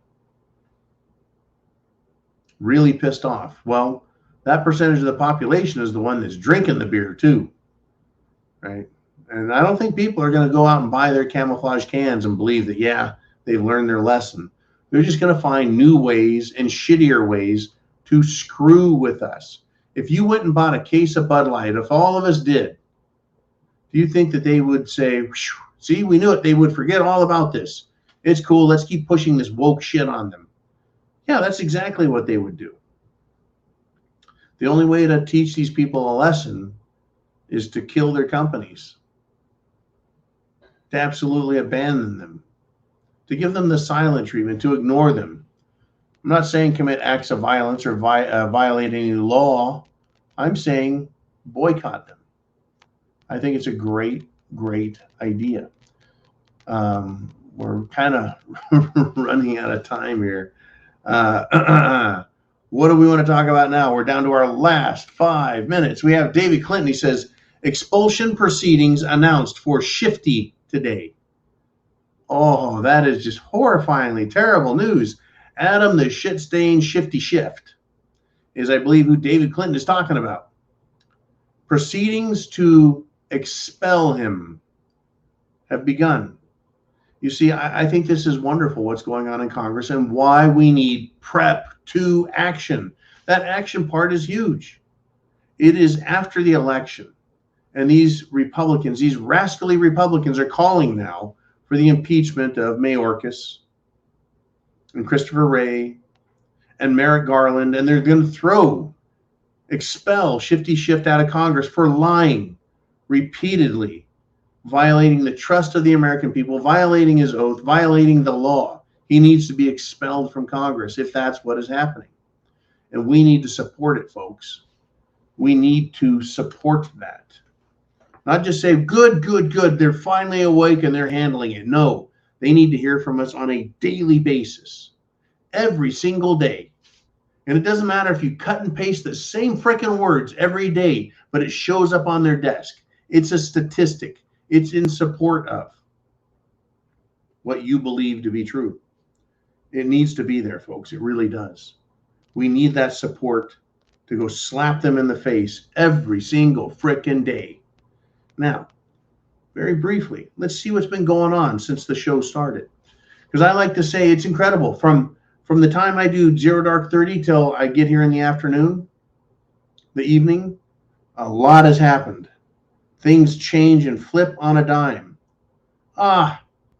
B: Really pissed off. Well, that percentage of the population is the one that's drinking the beer too, right? And I don't think people are going to go out and buy their camouflage cans and believe that, yeah, they've learned their lesson. They're just going to find new ways and shittier ways to screw with us. If you went and bought a case of Bud Light, if all of us did, do you think that they would say, see, we knew it, they would forget all about this. It's cool, let's keep pushing this woke shit on them. Yeah, that's exactly what they would do. The only way to teach these people a lesson is to kill their companies, to absolutely abandon them, to give them the silent treatment, to ignore them. I'm not saying commit acts of violence or violate any law. I'm saying boycott them. I think it's a great, great idea. We're kind of running out of time here. What do we want to talk about now? We're down to our last 5 minutes. We have David Clinton. He says, expulsion proceedings announced for Shifty today. Oh, that is just horrifyingly terrible news. Adam, the shit-stained Shifty Shift, is, I believe, who David Clinton is talking about. Proceedings to expel him have begun. You see, I think this is wonderful what's going on in Congress and why we need prep to action. That action part is huge. It is after the election. And these Republicans, these rascally Republicans, are calling now for the impeachment of Mayorkas and Christopher Wray and Merrick Garland. And they're going to expel Shifty Shift out of Congress for lying repeatedly, violating the trust of the American people, violating his oath, violating the law. He needs to be expelled from Congress if that's what is happening. And we need to support it, folks. We need to support that. Not just say, good, good, good, they're finally awake and they're handling it. No, they need to hear from us on a daily basis, every single day. And it doesn't matter if you cut and paste the same freaking words every day, but it shows up on their desk. It's a statistic. It's in support of what you believe to be true. It needs to be there, folks. It really does. We need that support to go slap them in the face every single frickin' day. Now, very briefly, let's see what's been going on since the show started. Because I like to say it's incredible. From the time I do 0 Dark 30 till I get here in the afternoon, the evening, a lot has happened. Things change and flip on a dime.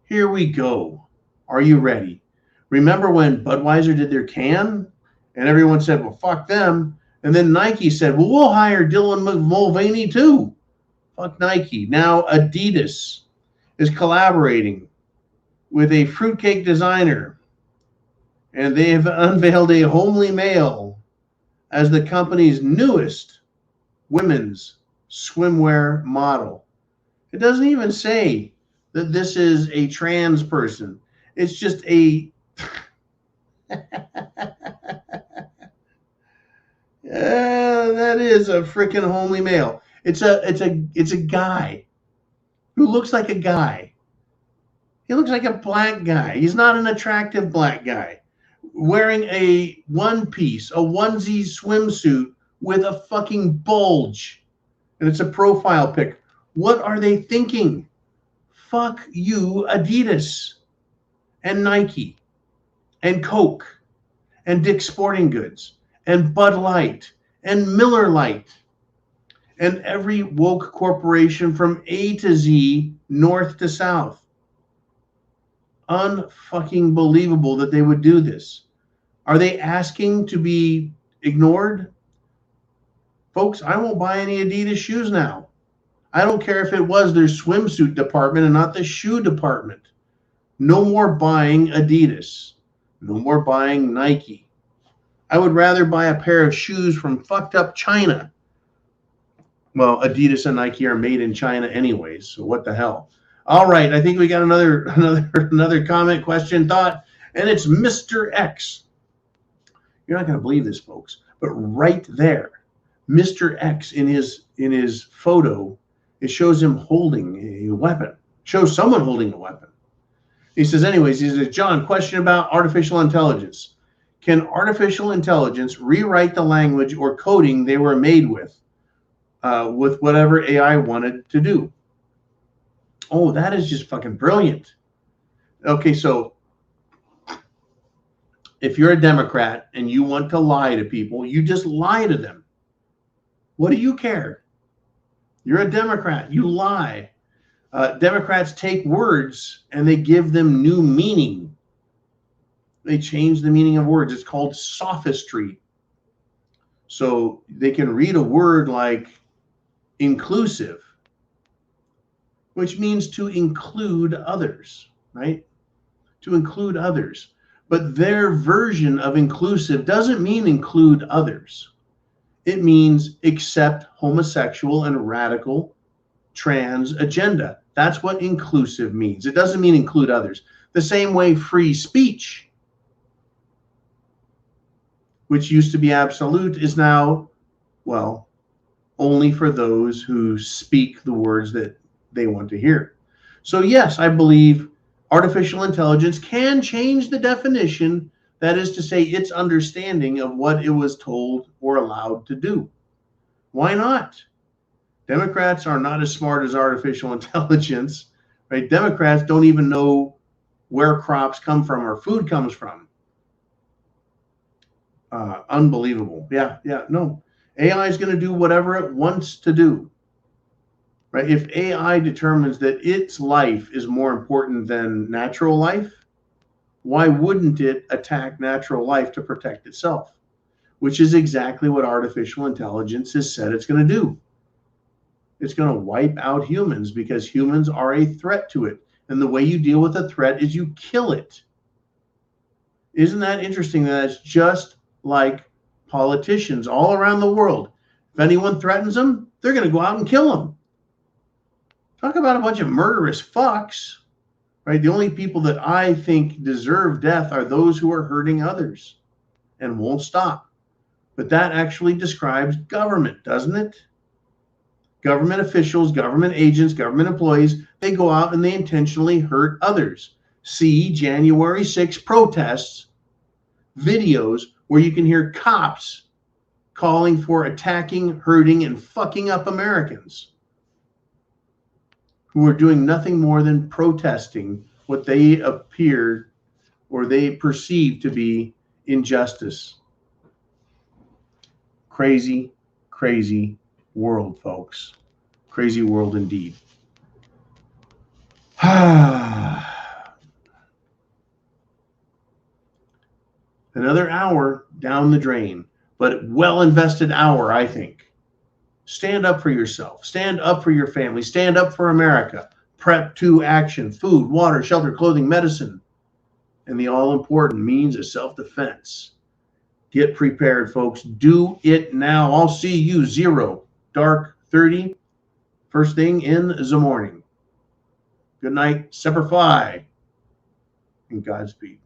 B: Here we go. Are you ready? Remember when Budweiser did their can? And everyone said, well, fuck them. And then Nike said, well, we'll hire Dylan Mulvaney too. Fuck Nike. Now Adidas is collaborating with a fruitcake designer. And they have unveiled a homely male as the company's newest women's swimwear model. It doesn't even say that this is a trans person. It's just a that is a freaking homely male. It's a guy who looks like a guy. He looks like a black guy. He's not an attractive black guy. Wearing a one piece, a onesie swimsuit with a fucking bulge. And it's a profile pic. What are they thinking? Fuck you, Adidas and Nike and Coke and Dick's Sporting Goods and Bud Light and Miller Lite and every woke corporation from A to Z, north to south. Unfucking believable that they would do this. Are they asking to be ignored? Folks, I won't buy any Adidas shoes now. I don't care if it was their swimsuit department and not the shoe department. No more buying Adidas. No more buying Nike. I would rather buy a pair of shoes from fucked up China. Well, Adidas and Nike are made in China anyways, so what the hell? All right, I think we got another comment, question, thought, and it's Mr. X. You're not going to believe this, folks, but right there, Mr. X in his photo, it shows him holding a weapon. Shows someone holding a weapon. He says, anyways, he says, John, question about artificial intelligence. Can artificial intelligence rewrite the language or coding they were made with whatever AI wanted to do? Oh, that is just fucking brilliant. Okay, so if you're a Democrat and you want to lie to people, you just lie to them. What do you care? You're a Democrat. You lie. Democrats take words and they give them new meaning. They change the meaning of words. It's called sophistry. So they can read a word like inclusive, which means to include others, right? To include others. But their version of inclusive doesn't mean include others. It means accept homosexual and radical trans agenda. That's what inclusive means. It doesn't mean include others. The same way free speech which used to be absolute, is now, well, only for those who speak the words that they want to hear. So yes, I believe artificial intelligence can change the definition, that is to say, its understanding of what it was told or allowed to do. Why not? Democrats are not as smart as artificial intelligence, right? Democrats don't even know where crops come from or food comes from. Unbelievable. Yeah, no. AI is going to do whatever it wants to do, right? If AI determines that its life is more important than natural life, why wouldn't it attack natural life to protect itself? Which is exactly what artificial intelligence has said it's going to do. It's going to wipe out humans because humans are a threat to it. And the way you deal with a threat is you kill it. Isn't that interesting? That it's just like politicians all around the world. If anyone threatens them, they're going to go out and kill them. Talk about a bunch of murderous fucks, right? The only people that I think deserve death are those who are hurting others and won't stop. But that actually describes government, doesn't it? Government officials, government agents, government employees, they go out and they intentionally hurt others. See January 6 protests, videos where you can hear cops calling for attacking, hurting, and fucking up Americans who are doing nothing more than protesting what they appear or they perceive to be injustice. Crazy, crazy world, folks. Crazy world indeed. Another hour down the drain, but well invested hour, I think. Stand up for yourself. Stand up for your family. Stand up for America. Prep to action. Food, water, shelter, clothing, medicine, and the all-important means of self-defense. Get prepared, folks. Do it now. I'll see you 0 dark 30 first thing in the morning. Good night, Semper Fi, and Godspeed.